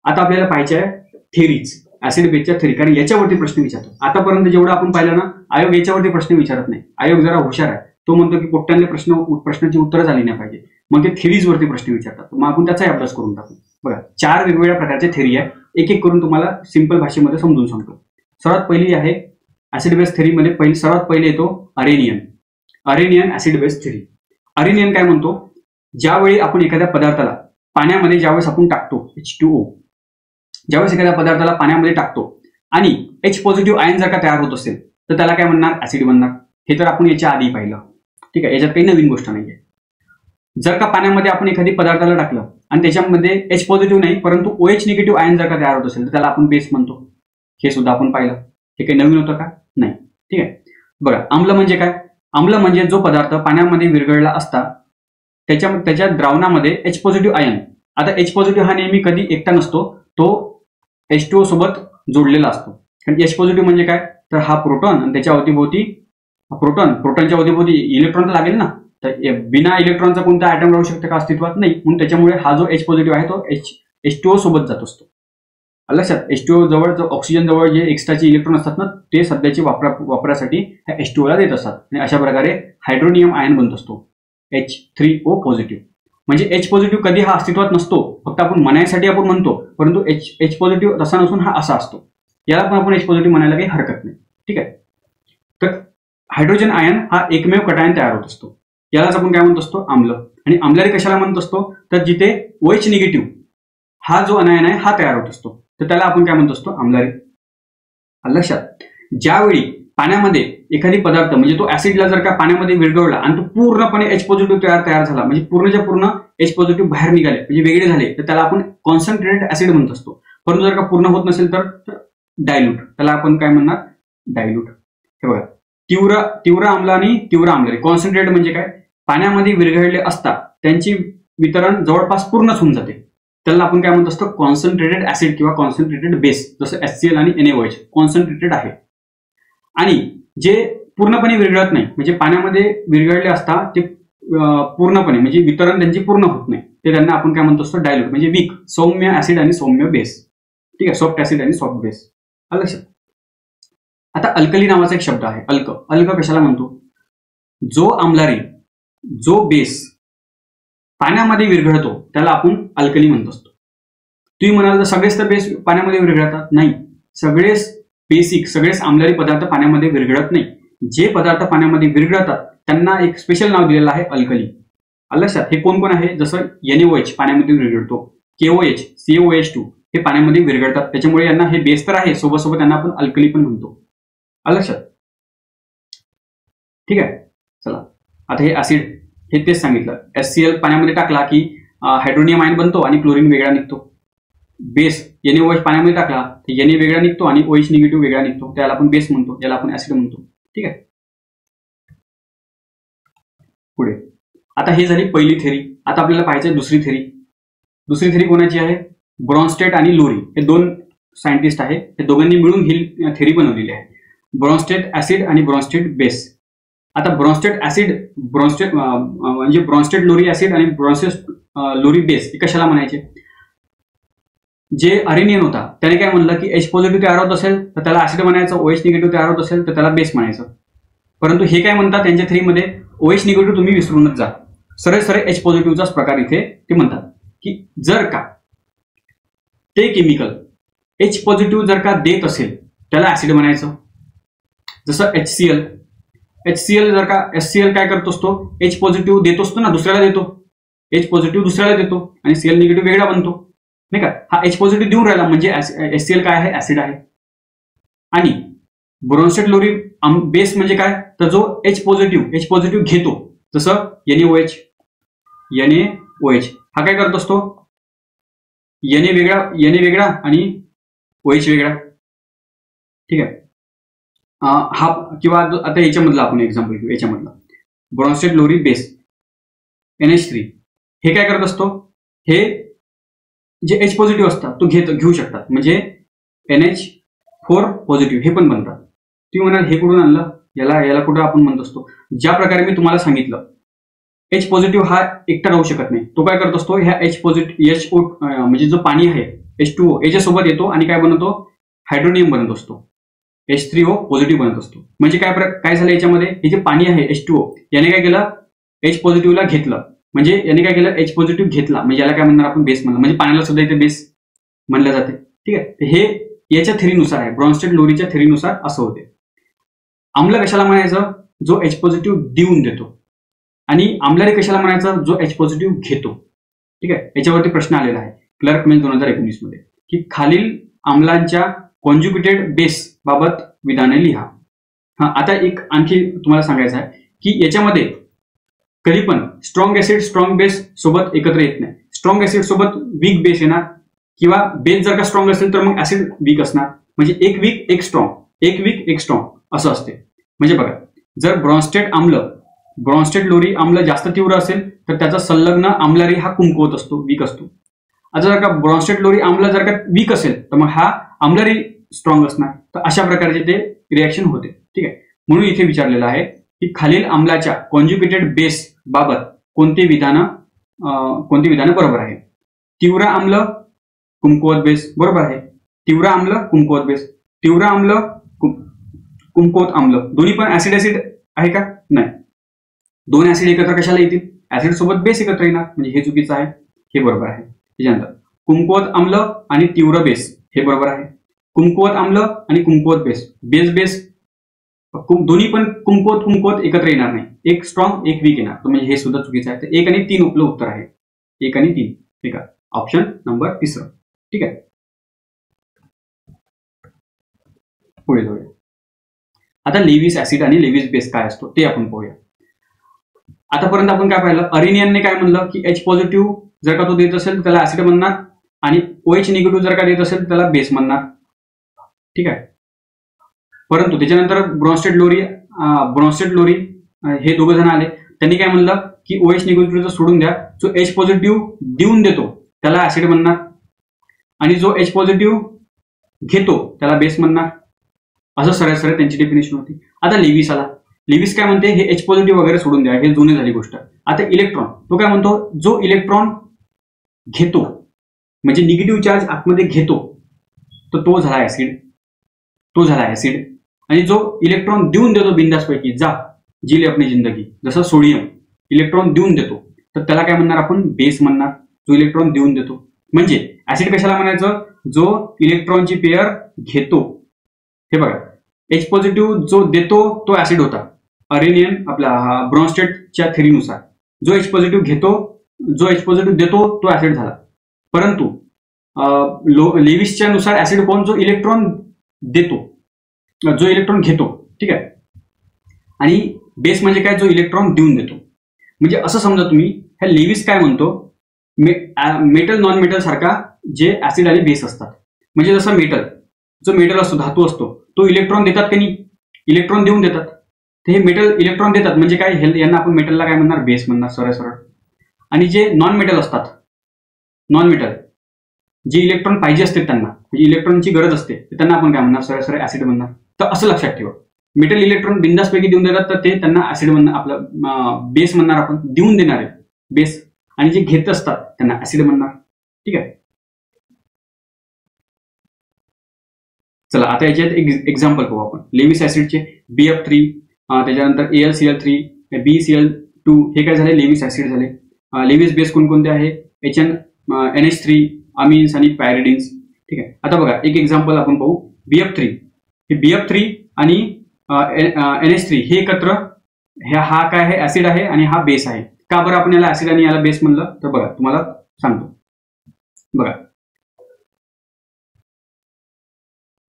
आता आपल्याला पाहिजे आहे थेरीज, ऍसिड बेसच्या थेरी, कारण याच्यावरती प्रश्न विचारतो. आतापर्यंत जेवढं आपण पाहिलं ना, आयोग याच्यावरती प्रश्न विचारत नाही. आयोग जरा हुशार आहे, तो म्हणतो की पोट्ट्यांना प्रश्नाची उत्तरं झाली नाही पाहिजे, मग ते थेरीज वरती प्रश्न विचारतात. मग आपण त्याचाही अभ्यास करून टाकू. बघा, 4 वेगवेगळ्या प्रकारचे थेरी आहे, एक एक करून तुम्हाला सिंपल भाषेमध्ये समजून सांगतो. सर्वात पहिली आहे ऍसिड बेस थेरीमध्ये सर्वात पहिले येतो अरेनियन ऍसिड बेस थेरी. अरेनियन काय म्हणतो, ज्यावेळी आपण एखाद्या पदार्थाला पाण्यामध्ये ज्यावेळेस आपण टाकतो H2O, ज्यावेळेस एखाद्या पदार्थाला पाण्यामध्ये टाकतो आणि H पॉझिटिव्ह आयन जर का तयार होत असेल तर त्याला काय म्हणणार, ऍसिड म्हणणार. हे तर आपण याच्या आधी पाहिलं, ठीक आहे, याच्यात काही नवीन गोष्ट नाहीये. जर का पाण्यामध्ये आपण एखादी पदार्थाला टाकलं आणि त्याच्यामध्ये H पॉझिटिव्ह नाही परंतु OH निगेटिव्ह आयन जर का तयार होत असेल तर त्याला आपण बेस म्हणतो. हे सुद्धा आपण पाहिलं. हे काही नवीन होतं का? नाही. ठीक आहे. बघा, आम्ल म्हणजे काय? आम्ल म्हणजे जो पदार्थ पाण्यामध्ये विरघळला असता त्याच्या द्रावणामध्ये H पॉझिटिव्ह आयन, आता H पॉझिटिव्ह हा नेहमी कधी एकटा नसतो, तो H2O सोबत जोडलेला असतो. कारण H पॉझिटिव्ह म्हणजे काय, तर हा प्रोटॉन आणि त्याच्या अवतीभोवती प्रोटॉनच्या अवतीभोवती इलेक्ट्रॉन तर लागेल ना, तर बिना इलेक्ट्रॉनचा कोणता ऍटम राहू शकतो का अस्तित्वात? नाही. म्हणून त्याच्यामुळे हा जो H पॉझिटिव्ह आहे तो H2O सोबत जात असतो. लक्षात, H2O जवळ ऑक्सिजन जवळ जे एक्स्ट्राचे इलेक्ट्रॉन असतात ना, ते सध्याचे वापरासाठी H2O ला देत असतात आणि अशा प्रकारे हायड्रोनियम आयन बनत असतो H3O पॉझिटिव्ह. म्हणजे H पॉझिटिव्ह कधी हा अस्तित्वात नसतो, फक्त आपण म्हणायसाठी आपण म्हणतो, परंतु H पॉझिटिव्ह तसा नसून हा असा असतो. याला पण आपण H पॉझिटिव्ह म्हणायला काही हरकत नाही. ठीक आहे. तर हायड्रोजन आयन हा एकमेव कटायन तयार होत असतो, यालाच आपण काय म्हणत असतो, आम्ल. आणि आम्लारी कशाला म्हणत असतो, तर जिथे OH निगेटिव्ह हा जो अनायन आहे हा तयार होत असतो, तर त्याला आपण काय म्हणत असतो, आम्लारी. लक्षात, ज्यावेळी पाण्यामध्ये एखादी पदार्थ म्हणजे तो ऍसिडला जर का पाण्यामध्ये विरघळला आणि तो पूर्णपणे H पॉझिटिव्ह तयार झाला, म्हणजे पूर्णच्या पूर्ण H पॉझिटिव्ह बाहेर निघाले म्हणजे वेगळे झाले, तर त्याला आपण कॉन्सन्ट्रेटेड ऍसिड म्हणत असतो. परंतु जर का पूर्ण होत नसेल तर डायल्यूट, त्याला आपण काय म्हणणार, डायल्यूट. हे बघा, तीव्र आम्ल आणि तीव्र आम्लारी. कॉन्सन्ट्रेटेड म्हणजे काय, पाण्यामध्ये विरघळले असता त्यांची वितरण जवळपास पूर्णच होऊन जाते, त्याला आपण काय म्हणत असतो, कॉन्सन्ट्रेटेड ऍसिड किंवा कॉन्सन्ट्रेटेड बेस. जसं HCl आणि NaOH कॉन्सन्ट्रेटेड आहे. आणि जे पूर्णपणे विरघळत नाही म्हणजे पाण्यामध्ये विरघळले असता ते पूर्णपणे म्हणजे वितरण त्यांची पूर्ण होत नाही, ते त्यांना आपण काय म्हणतो असतो, डायल्यूट म्हणजे वीक, सौम्य ऍसिड आणि सौम्य बेस. ठीक आहे, सॉफ्ट ऍसिड आणि सॉफ्ट बेस. लक्षात. आता अल्कली नावाचा एक शब्द आहे, अल्क कशाला म्हणतो, जो आम्लारी, जो बेस पाण्यामध्ये विरघळतो त्याला आपण अल्कली म्हणत असतो. तुम्ही म्हणाल तर सगळेच तर बेस पाण्यामध्ये विरघळतात? नाही, सगळेच आम्लारी पदार्थ पाण्यामध्ये विरघळत नाही. जे पदार्थ पाण्यामध्ये विरघळतात त्यांना एक स्पेशल नाव दिलेलं आहे अल्कली. लक्षात. हे कोण कोण आहे, जसं NaOH पाण्यामध्ये विरघळतो, KOH, COH2 हे पाण्यामध्ये विरघळतात, त्याच्यामुळे यांना हे बेस तर आहे, सोबत त्यांना आपण अल्कली पण म्हणतो. लक्षात. ठीक आहे. चला, आता हे ऍसिड, हे तेच सांगितलं, HCl पाण्यामध्ये टाकला की हायड्रोनियम आयन बनतो आणि क्लोरीन वेगळा निघतो. बेस NaOH पाण्यामध्ये टाकला तर Na वेगळा निघतो आणि OH निगेटिव्ह वेगळा निघतो, त्याला आपण बेस म्हणतो, याला आपण ऍसिड म्हणतो. ठीक आहे. पुढे आता हे झाली पहिली थेरी. आता आपल्याला पाहायचं दुसरी थेरी. दुसरी थेरी कोणाची आहे, ब्रॉन्स्टेड आणि लोरी हे दोन सायंटिस्ट आहे, हे दोघांनी मिळून ही थेरी बनवलेली आहे. ब्रॉन्स्टेड ऍसिड आणि ब्रॉन्स्टेड बेस. आता ब्रॉन्स्टेड म्हणजे ब्रॉन्स्टेड लोरी ऍसिड आणि ब्रॉन्स्टेड लोरी बेस हे कशाला म्हणायचे, जे अरेनियन होता त्याने काय म्हणलं की H पॉझिटिव्ह तयार होत असेल तर त्याला ऍसिड म्हणायचं, OH निगेटिव्ह तयार होत असेल तर त्याला बेस म्हणायचं. परंतु हे काय म्हणतात त्यांच्या थेरीमध्ये, OH निगेटिव्ह तुम्ही विसरूनच जा, सरळ H पॉझिटिव्हचाच प्रकार इथे ते म्हणतात की जर का ते केमिकल H पॉझिटिव्ह जर का देत असेल त्याला ऍसिड म्हणायचं. जसं HCl जर का HCl काय करतो असतो, H पॉझिटिव्ह देतो असतो ना, दुसऱ्याला देतो, H पॉझिटिव्ह दुसऱ्याला देतो आणि Cl निगेटिव्ह वेगळा बनतो, नाही का. हा H पॉझिटिव्ह देऊन राहिला म्हणजे HCl काय आहे, ऍसिड आहे. आणि ब्रॉन्स्टेड लोरी बेस म्हणजे काय, तर जो H पॉझिटिव्ह घेतो, जसं NaOH हा काय करत असतो, Na वेगळा आणि OH वेगळा. ठीक आहे. हा किंवा आता याच्यामधला आपण एक्झाम्पल घेऊ, याच्यामधला ब्रॉन्स्टेड लोरी बेस NH3 हे काय करत असतो, हे जे H पॉझिटिव्ह असतात तो घेऊ शकतात, म्हणजे NH4 पॉझिटिव्ह हे पण बनतात. तुम्ही म्हणाल हे कुठून आणलं, याला कुठं आपण म्हणत असतो, ज्या प्रकारे मी तुम्हाला सांगितलं H पॉझिटिव्ह हा एकटा राहू शकत नाही, तो काय करत असतो, ह्या H म्हणजे जो पाणी आहे H2O याच्यासोबत येतो आणि काय बनवतो, हायड्रोनियम बनत असतो, H3O पॉझिटिव्ह बनत असतो. म्हणजे काय झालं याच्यामध्ये, हे जे पाणी आहे H2O याने काय केलं, H पॉझिटिव्हला घेतलं, म्हणजे याने काय केलं, H पॉझिटिव्ह घेतला, म्हणजे याला काय म्हणणार आपण, बेस म्हणलं. म्हणजे पाण्याला सुद्धा इथे बेस म्हणलं जाते. ठीक आहे, हे याच्या थेरीनुसार आहे, ब्रॉन्स्टेड लोरीच्या थेरीनुसार असं होते. आम्ल कशाला म्हणायचं, जो H पॉझिटिव्ह देऊन देतो, आणि आम्लारी कशाला म्हणायचं, जो H पॉझिटिव्ह घेतो. ठीक आहे, याच्यावरती प्रश्न आलेला आहे क्लर्क मेल 2019 मध्ये, की खालील आम्लांच्या कॉन्ज्युगेटेड बेस बाबत विधाने लिहा. आता एक आणखी तुम्हाला सांगायचं आहे की याच्यामध्ये कधी पण स्ट्रॉंग ऍसिड स्ट्रॉंग बेस सोबत एकत्र येत नाही. स्ट्रॉंग ऍसिड सोबत वीक बेस येणार, किंवा बेस जर का स्ट्रॉंग असेल तर मग ऍसिड वीक असणार. म्हणजे एक वीक एक स्ट्रॉंग, एक वीक एक स्ट्रॉंग असं असते. म्हणजे बघा, जर ब्रॉन्स्टेड लोरी आम्ल जास्त तीव्र असेल तर त्याचा संलग्न आम्लारी हा कुमकुवत असतो, वीक असतो. आता जर का ब्रॉन्स्टेड लोरी आम्ल जर का वीक असेल तर मग हा आम्लारी स्ट्रॉंग असणार. तर अशा प्रकारचे ते रिॲक्शन होते. ठीक आहे, म्हणून इथे विचारलेलं आहे की खालील आम्लाच्या कॉन्ज्युगेटेड बेस बाबत कोणती विधानं बरोबर आहे. तीव्र आम्ल कुमकुवत बेस बरोबर आहे, तीव्र आम्ल कुमकुवत बेस, तीव्र आम्ल कुमकुवत आम्ल, दोन्ही पण ऍसिड आहे का, नाही. दोन ऍसिड एकत्र कशाला येतील, ऍसिड सोबत बेस एकत्र येणार, म्हणजे हे चुकीचं आहे, हे बरोबर आहे. त्याच्यानंतर कुमकुवत आम्ल आणि तीव्र बेस हे बरोबर आहे. कुमकुवत आम्ल आणि कुमकुवत बेस दोन्ही पण कुमकुवत एकत्र येणार नाही, एक स्ट्रॉंग एक वीक येणार, म्हणजे हे सुद्धा चुकीचं आहे. तर 1 आणि 3 उपलब्ध उत्तर आहे, 1 आणि 3. ठीक आहे, ऑप्शन नंबर 3. ठीक आहे, पुढे जाऊया. आता लेविस ऍसिड आणि लेविस बेस काय असतो ते आपण पाहूया. आतापर्यंत आपण काय पाहिलं, अरेनियनने काय म्हणलं की H पॉझिटिव्ह जर का तो देत असेल तर त्याला ऍसिड म्हणणार, आणि OH निगेटिव्ह जर का देत असेल तर त्याला बेस म्हणणार. ठीक आहे, परंतु त्याच्यानंतर ब्रॉन्स्टेड लोरी हे दोघं जण आले, त्यांनी काय म्हणलं की OH निगेटिव्ह सोडून द्या, जो H पॉझिटिव्ह देऊन देतो त्याला ऍसिड म्हणणार, आणि जो H पॉझिटिव्ह घेतो त्याला बेस म्हणणार. असं सरळ त्यांची डेफिनेशन होती. आता लेविस आला. लेविस काय म्हणते, हे H पॉझिटिव्ह वगैरे सोडून द्या, हे जुने झाली गोष्ट. आता इलेक्ट्रॉन, तो काय म्हणतो, जो इलेक्ट्रॉन घेतो म्हणजे निगेटिव्ह चार्ज आतमध्ये घेतो तर तो झाला ऍसिड, आणि जो इलेक्ट्रॉन देऊन देतो बिंदासपैकी, जा जी ले अपनी जिंदगी, जसं सोडियम इलेक्ट्रॉन देऊन देतो तर त्याला काय म्हणणार आपण, बेस म्हणणार, जो इलेक्ट्रॉन देऊन देतो. म्हणजे ऍसिड कशाला म्हणायचं, जो इलेक्ट्रॉनची पेअर घेतो. हे बघा, H पॉझिटिव्ह जो देतो तो ऍसिड होता, अरेनियन आपला ब्रॉन्स्टेडच्या थेरीनुसार. जो H पॉझिटिव्ह देतो तो ऍसिड झाला. परंतु लेविसच्या नुसार ऍसिड कोण, जो इलेक्ट्रॉन घेतो. ठीक आहे, आणि बेस म्हणजे काय, जो इलेक्ट्रॉन देऊन देतो. म्हणजे असं समजा तुम्ही, ह्या लेविस काय म्हणतो, मेटल नॉन मेटल सारखा जे ऍसिड आणि बेस असतात. म्हणजे जसं जो मेटल असतो, धातू असतो, तो इलेक्ट्रॉन देतात की नाही, इलेक्ट्रॉन देऊन देतात. तर हे मेटल इलेक्ट्रॉन देतात म्हणजे काय, यांना आपण मेटलला काय म्हणणार, बेस म्हणणार सरळ. आणि जे नॉन मेटल असतात, जे इलेक्ट्रॉन पाहिजे असते त्यांना, म्हणजे इलेक्ट्रॉनची गरज असते, त्यांना आपण काय म्हणणार, सरळ ऍसिड म्हणणार. तर असं लक्षात ठेवा, मेटल इलेक्ट्रॉन बिंदासपैकी देऊन देतात तर ते त्यांना ऍसिड म्हणणार, आपलं बेस म्हणणार आपण, देऊन देणारे बेस, आणि जे घेत असतात त्यांना ऍसिड म्हणणार. ठीक आहे, चला आता याच्यात एक एक्झाम्पल पाहू आपण लेविस ऍसिडचे. BF3, त्याच्यानंतर AlCl3, BeCl2 हे काय झाले, लेविस ऍसिड झाले. लेविस बेस कोणकोणते आहे, NH3, अमीन्स आणि पॅरिडिन्स. ठीक आहे, आता बघा एक एक्झाम्पल आपण पाहू. BF3, हे BF3 आणि NH3 हे एकत्र, हा काय आहे, ऍसिड आहे आणि हा बेस आहे. का बरं आपण याला ऍसिड आणि याला बेस म्हणलं, तर बघा तुम्हाला सांगतो. बघा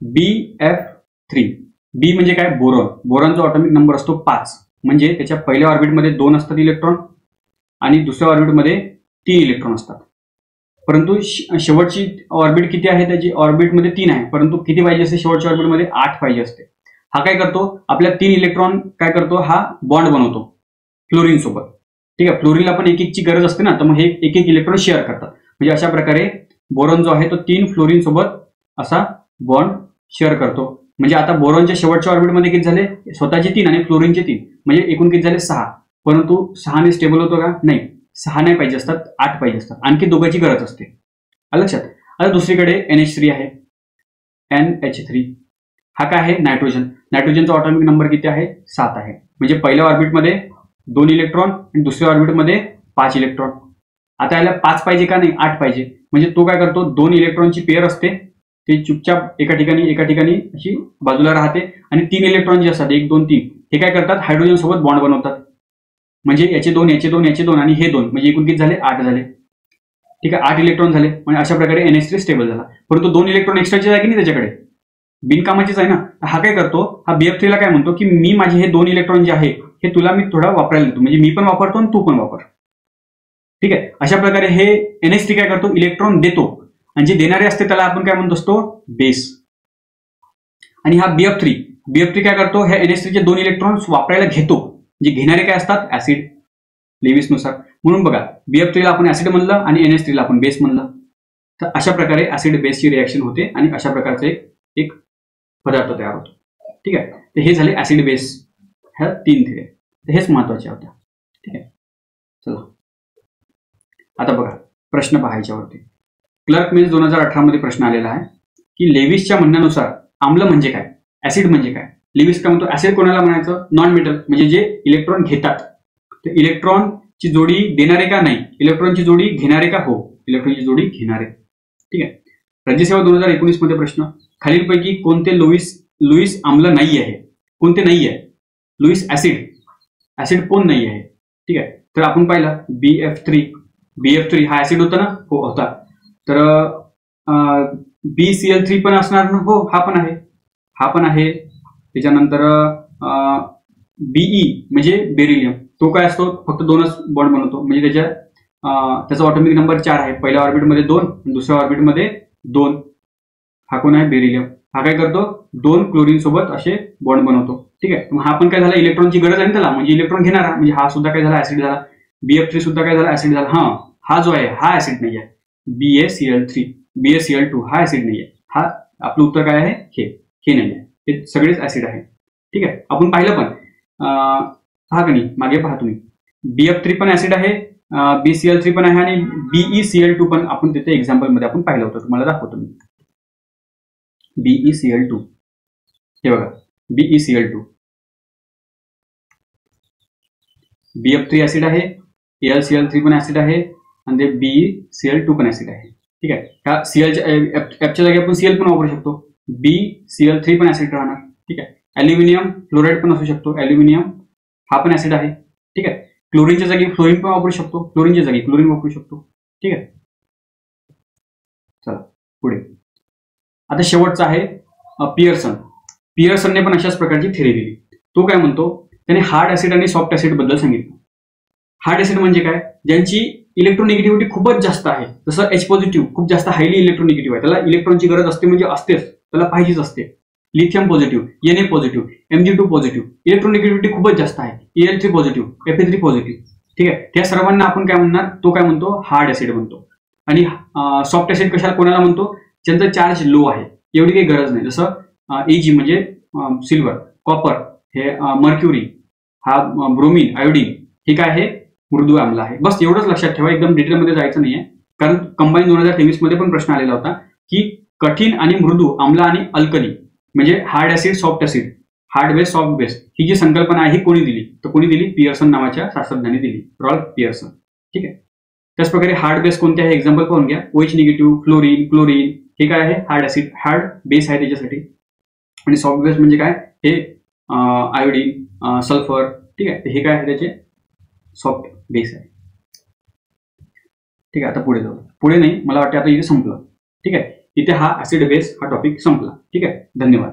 BF3, बी म्हणजे काय, बोरॉनचा ऑटोमिक नंबर असतो 5, म्हणजे त्याच्या पहिल्या ऑर्बिटमध्ये 2 असतात इलेक्ट्रॉन आणि दुसऱ्या ऑर्बिटमध्ये 3 इलेक्ट्रॉन असतात. परंतु शेवटची ऑर्बिट किती आहे, त्याची ऑर्बिटमध्ये 3 आहे, परंतु किती पाहिजे असते, शेवटच्या ऑर्बिटमध्ये 8 पाहिजे असते. हा काय करतो, आपल्या 3 इलेक्ट्रॉन काय करतो, हा बॉन्ड बनवतो फ्लोरीन सोबत. ठीक आहे, फ्लोरीनला पण एक ची गरज असते ना, तर मग हे एक इलेक्ट्रॉन शेअर करतात. म्हणजे अशा प्रकारे बोरॉन जो आहे तो 3 फ्लोरीन सोबत असा बॉन्ड शेअर करतो. म्हणजे आता बोरॉनच्या शेवटच्या ऑर्बिटमध्ये किती झाले, स्वतःचे 3 आणि फ्लोरीनचे 3, म्हणजे एकूण किती झाले, 6. परंतु 6 ने स्टेबल होतो का, नाही, 6 नाही पाहिजे असतात, 8 पाहिजे असतात, आणखी दोघांची गरज असते. लक्षात. आता दुसरीकडे NH3 आहे, NH3 हा काय आहे, नायट्रोजन. नायट्रोजनचा ऑटोमिक नंबर किती आहे, 7 आहे. म्हणजे पहिल्या ऑर्बिटमध्ये 2 इलेक्ट्रॉन आणि दुसऱ्या ऑर्बिटमध्ये 5 इलेक्ट्रॉन. आता याला 5 पाहिजे का नाही, 8 पाहिजे. म्हणजे तो काय करतो, 2 इलेक्ट्रॉनची पेअर असते, ते चुपचाप एका ठिकाणी अशी बाजूला राहते आणि 3 इलेक्ट्रॉन जे असतात 1 2 3 हे काय करतात, हायड्रोजन सोबत बॉन्ड बनवतात. म्हणजे याचे 2 याचे 2 याचे 2 आणि हे 2 म्हणजे एकूण किती झाले, 8 झाले. ठीक आहे, 8 इलेक्ट्रॉन झाले. म्हणजे अशा प्रकारे NH3 स्टेबल झाला. परंतु 2 इलेक्ट्रॉन एक्स्ट्राचे आहे की नाही त्याच्याकडे, बिनकामाचेच आहे ना. हा काय करतो, हा BF3 ला काय म्हणतो की मी माझे हे 2 इलेक्ट्रॉन जे आहे हे तुला मी थोडा वापरायला देतो, म्हणजे मी पण वापरतो आणि तू पण वापर. ठीक आहे, अशा प्रकारे हे NH3 काय करतो, इलेक्ट्रॉन देतो आणि जे देणारे असते त्याला आपण काय म्हणतो असतो, बेस. आणि हा BF3 काय करतो, ह्या NH3 चे 2 इलेक्ट्रॉन वापरायला घेतो. जे घेणारे काय असतात, ऍसिड, लेविस नुसार. म्हणून बघा BF3 ला आपण ऍसिड म्हणलं आणि NH3 ला आपण बेस म्हणलं. तर अशा प्रकारे ऍसिड बेसची रिएक्शन होते आणि अशा प्रकारचे एक पदार्थ तयार होतो. ठीक आहे, तर हे झाले ऍसिड बेस ह्या 3 थिअरी. तर हेच महत्वाचे होत्या. ठीक आहे, चला आता बघा प्रश्न पाहायच्यावरती. क्लर्क मेन्स 2018 मध्ये प्रश्न आलेला आहे की लेविसच्या म्हणण्यानुसार आम्ल म्हणजे काय, ऍसिड म्हणजे काय. लेविस काय म्हणतो, ऍसिड कोणाला म्हणायचं, नॉन मेटल म्हणजे जे इलेक्ट्रॉन घेतात. तर इलेक्ट्रॉनची जोडी देणारे का नाही, इलेक्ट्रॉनची जोडी घेणारे का, हो इलेक्ट्रॉनची जोडी घेणारे. ठीक आहे, राज्यसेवा 2019 मध्ये प्रश्न, खालीलपैकी कोणते लुईस आम्ल नाही आहे, कोणते नाही आहे, लुईस ऍसिड कोण नाही आहे. ठीक आहे, तर आपण पाहिलं BF3 हा ऍसिड होता ना, हो होता. तर BCl3 पण असणार ना, हो हा पण आहे. त्याच्यानंतर BE म्हणजे बेरिलियम, तो काय असतो, फक्त 2च बॉन्ड बनवतो. म्हणजे त्याचा ऑटोमिक नंबर 4 आहे. पहिल्या ऑर्बिटमध्ये 2, दुसऱ्या ऑर्बिटमध्ये 2. हा कोण आहे, बेरिलियम. हा काय करतो, 2 क्लोरीन सोबत असे बॉन्ड बनवतो. ठीक आहे, मग हा पण काय झाला, इलेक्ट्रॉनची गरज आहे त्याला, म्हणजे इलेक्ट्रॉन घेणारा, म्हणजे हा सुद्धा काय झाला, ऍसिड झाला. BF3 सुद्धा काय झाला, ऍसिड झाला. हा जो आहे हा ऍसिड नाही आहे. BaCl2 हा ऍसिड नाही आहे. हा आपलं उत्तर काय आहे, हे नाही आहे. हे सगळेच ऍसिड आहे. ठीक आहे, आपण पाहिलं पण पहा का नाही, मागे पहा तुम्ही, BF3 पण ऍसिड आहे, BCl3 पण आहे आणि BeCl2 पण आपण तिथे एक्झाम्पल मध्ये आपण पाहिलं होतं. तुम्हाला दाखवतो मी. BeCl2 हे बघा, BeCl2 BF3 ऍसिड आहे, AlCl3 पण ऍसिड आहे आणि BeCl2 पण ऍसिड आहे. ठीक आहे, ह्या Fच्या जागी आपण Cl पण वापरू शकतो. BCl3 पण ऍसिड राहणार. ठीक आहे, अल्युमिनियम फ्लोराईड पण असू शकतो, अल्युमिनियम हा पण ऍसिड आहे. ठीक आहे, क्लोरीनच्या जागी फ्लोरीन पण वापरू शकतो, क्लोरीनच्या जागी क्लोरीन वापरू शकतो. ठीक आहे, चला पुढे. आता शेवटचा आहे पियर्सनने पण अशाच प्रकारची थेरी दिली. तो काय म्हणतो, त्याने हार्ड ऍसिड आणि सॉफ्ट ऍसिड बद्दल सांगितलं. हार्ड ऍसिड म्हणजे काय, ज्यांची इलेक्ट्रोनिगेटिव्हिटी खूपच जास्त आहे, जसं H पॉझिटिव्ह खूप जास्त हायली इलेक्ट्रोनिगेटिव्ह आहे, त्याला इलेक्ट्रॉनची गरज असते, म्हणजे असतेच, त्याला पाहिजेच असते. Lithium positive, Na positive, Mg2 positive, electronegativity खूपच जास्त आहे. Al3 positive, Fe3 positive. ठीक आहे, त्या सर्वांना आपण काय म्हणणार, तो काय म्हणतो, हार्ड ऍसिड म्हणतो. आणि सॉफ्ट ऍसिड कशाला कोणाला म्हणतो, ज्यांचा चार्ज लो आहे, एवढी काही गरज नाही. जसं Ag म्हणजे सिल्वर, कॉपर, हे मर्क्युरी, हा ब्रोमिन, आयोडीन, हे काय आहे, मृदू आम्ल आहे. बस एवढंच लक्षात ठेवा, एकदम डिटेलमध्ये जायचं नाहीये. कारण कंबाईन 2023 मध्ये पण प्रश्न आलेला होता की कठीण आणि मृदू आम्ल आणि अल्कली म्हणजे hard acid soft acid, hard base soft base, ही जी संकल्पना आहे ही कोणी दिली, तर कोणी दिली, पियर्सन नावाच्या शास्त्रज्ञांनी दिली, रॉल्फ पियर्सन. ठीक आहे, त्याच प्रकारे हार्ड बेस कोणते आहे, एक्झाम्पल पाहून घ्या. OH निगेटिव्ह, फ्लोरीन, क्लोरीन, हे काय आहे, हार्ड ऍसिड, हार्ड बेस आहे त्याच्यासाठी. आणि सॉफ्ट बेस म्हणजे काय, हे आयोडीन, सल्फर. ठीक आहे, हे काय आहे, त्याचे सॉफ्ट बेस आहे. ठीक आहे, आता पुढे जाऊ. पुढे नाही, मला वाटतं आता इथे संपलं. ठीक आहे, इथे हा ऍसिड बेस हा टॉपिक संपला. ठीक आहे, धन्यवाद.